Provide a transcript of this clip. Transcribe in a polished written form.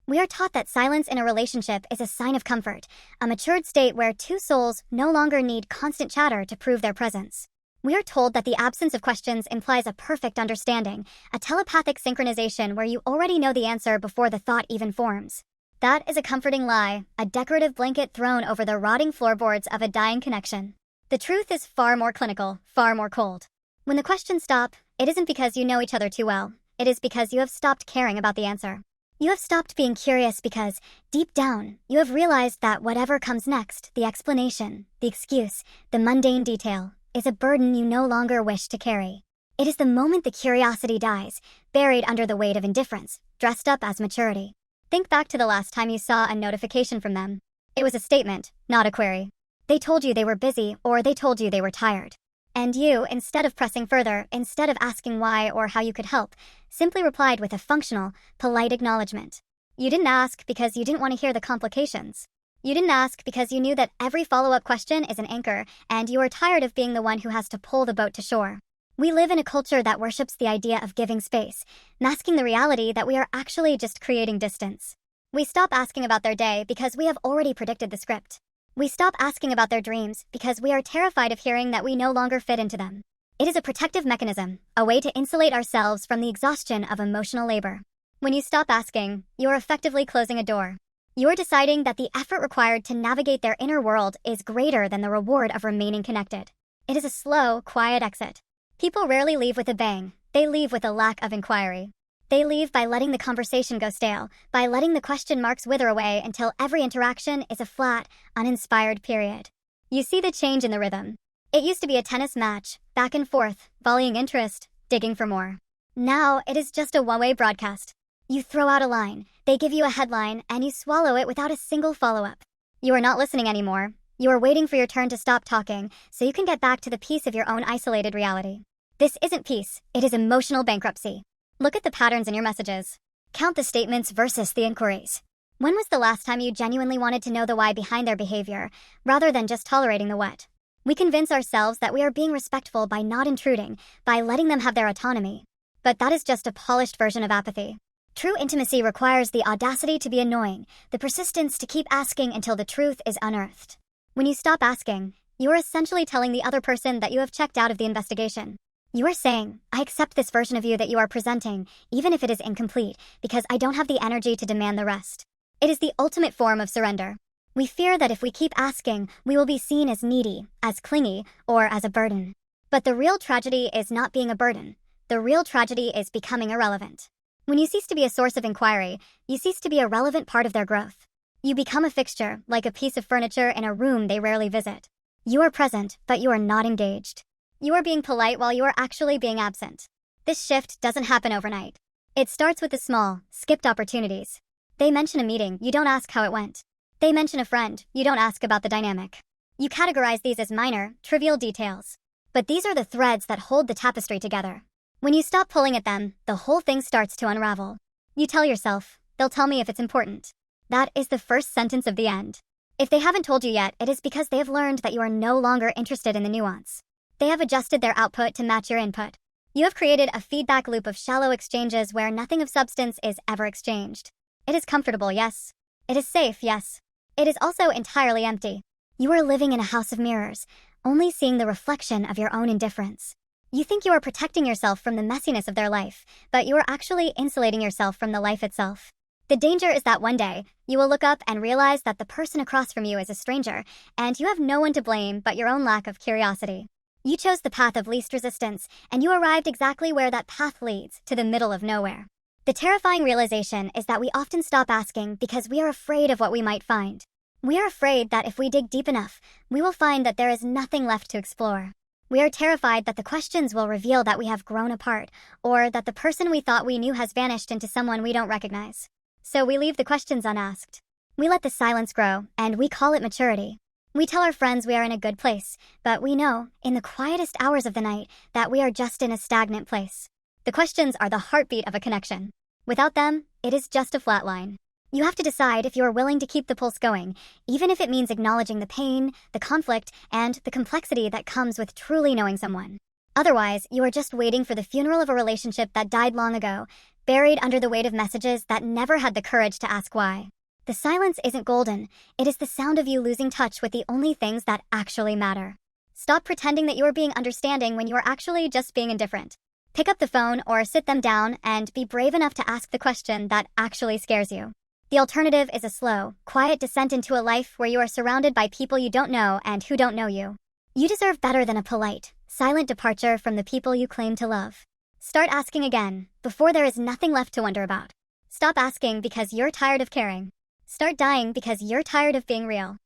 We are taught that silence in a relationship is a sign of comfort, a matured state where two souls no longer need constant chatter to prove their presence. We are told that the absence of questions implies a perfect understanding, a telepathic synchronization where you already know the answer before the thought even forms. That is a comforting lie, a decorative blanket thrown over the rotting floorboards of a dying connection. The truth is far more clinical, far more cold. When the questions stop, it isn't because you know each other too well. It is because you have stopped caring about the answer. You have stopped being curious because, deep down, you have realized that whatever comes next, the explanation, the excuse, the mundane detail, is a burden you no longer wish to carry. It is the moment the curiosity dies, buried under the weight of indifference, dressed up as maturity. Think back to the last time you saw a notification from them. It was a statement, not a query. They told you they were busy, or they told you they were tired. And you, instead of pressing further, instead of asking why or how you could help, simply replied with a functional, polite acknowledgement. You didn't ask because you didn't want to hear the complications. You didn't ask because you knew that every follow-up question is an anchor, and you are tired of being the one who has to pull the boat to shore. We live in a culture that worships the idea of giving space, masking the reality that we are actually just creating distance. We stop asking about their day because we have already predicted the script. We stop asking about their dreams because we are terrified of hearing that we no longer fit into them. It is a protective mechanism, a way to insulate ourselves from the exhaustion of emotional labor. When you stop asking, you are effectively closing a door. You are deciding that the effort required to navigate their inner world is greater than the reward of remaining connected. It is a slow, quiet exit. People rarely leave with a bang. They leave with a lack of inquiry. They leave by letting the conversation go stale, by letting the question marks wither away until every interaction is a flat, uninspired period. You see the change in the rhythm. It used to be a tennis match, back and forth, volleying interest, digging for more. Now it is just a one-way broadcast. You throw out a line, they give you a headline, and you swallow it without a single follow-up. You are not listening anymore. You are waiting for your turn to stop talking so you can get back to the peace of your own isolated reality. This isn't peace, it is emotional bankruptcy. Look at the patterns in your messages. Count the statements versus the inquiries. When was the last time you genuinely wanted to know the why behind their behavior, rather than just tolerating the what? We convince ourselves that we are being respectful by not intruding, by letting them have their autonomy. But that is just a polished version of apathy. True intimacy requires the audacity to be annoying, the persistence to keep asking until the truth is unearthed. When you stop asking, you are essentially telling the other person that you have checked out of the investigation. You are saying, I accept this version of you that you are presenting, even if it is incomplete, because I don't have the energy to demand the rest. It is the ultimate form of surrender. We fear that if we keep asking, we will be seen as needy, as clingy, or as a burden. But the real tragedy is not being a burden. The real tragedy is becoming irrelevant. When you cease to be a source of inquiry, you cease to be a relevant part of their growth. You become a fixture, like a piece of furniture in a room they rarely visit. You are present, but you are not engaged. You are being polite while you are actually being absent. This shift doesn't happen overnight. It starts with the small, skipped opportunities. They mention a meeting, you don't ask how it went. They mention a friend, you don't ask about the dynamic. You categorize these as minor, trivial details. But these are the threads that hold the tapestry together. When you stop pulling at them, the whole thing starts to unravel. You tell yourself, they'll tell me if it's important. That is the first sentence of the end. If they haven't told you yet, it is because they have learned that you are no longer interested in the nuance. They have adjusted their output to match your input. You have created a feedback loop of shallow exchanges where nothing of substance is ever exchanged. It is comfortable, yes. It is safe, yes. It is also entirely empty. You are living in a house of mirrors, only seeing the reflection of your own indifference. You think you are protecting yourself from the messiness of their life, but you are actually insulating yourself from the life itself. The danger is that one day, you will look up and realize that the person across from you is a stranger, and you have no one to blame but your own lack of curiosity. You chose the path of least resistance, and you arrived exactly where that path leads, to the middle of nowhere. The terrifying realization is that we often stop asking because we are afraid of what we might find. We are afraid that if we dig deep enough, we will find that there is nothing left to explore. We are terrified that the questions will reveal that we have grown apart, or that the person we thought we knew has vanished into someone we don't recognize. So we leave the questions unasked. We let the silence grow, and we call it maturity. We tell our friends we are in a good place, but we know, in the quietest hours of the night, that we are just in a stagnant place. The questions are the heartbeat of a connection. Without them, it is just a flat line. You have to decide if you are willing to keep the pulse going, even if it means acknowledging the pain, the conflict, and the complexity that comes with truly knowing someone. Otherwise, you are just waiting for the funeral of a relationship that died long ago, buried under the weight of messages that never had the courage to ask why. The silence isn't golden, it is the sound of you losing touch with the only things that actually matter. Stop pretending that you are being understanding when you are actually just being indifferent. Pick up the phone or sit them down and be brave enough to ask the question that actually scares you. The alternative is a slow, quiet descent into a life where you are surrounded by people you don't know and who don't know you. You deserve better than a polite, silent departure from the people you claim to love. Start asking again, before there is nothing left to wonder about. Stop asking because you're tired of caring. Start dying because you're tired of being real.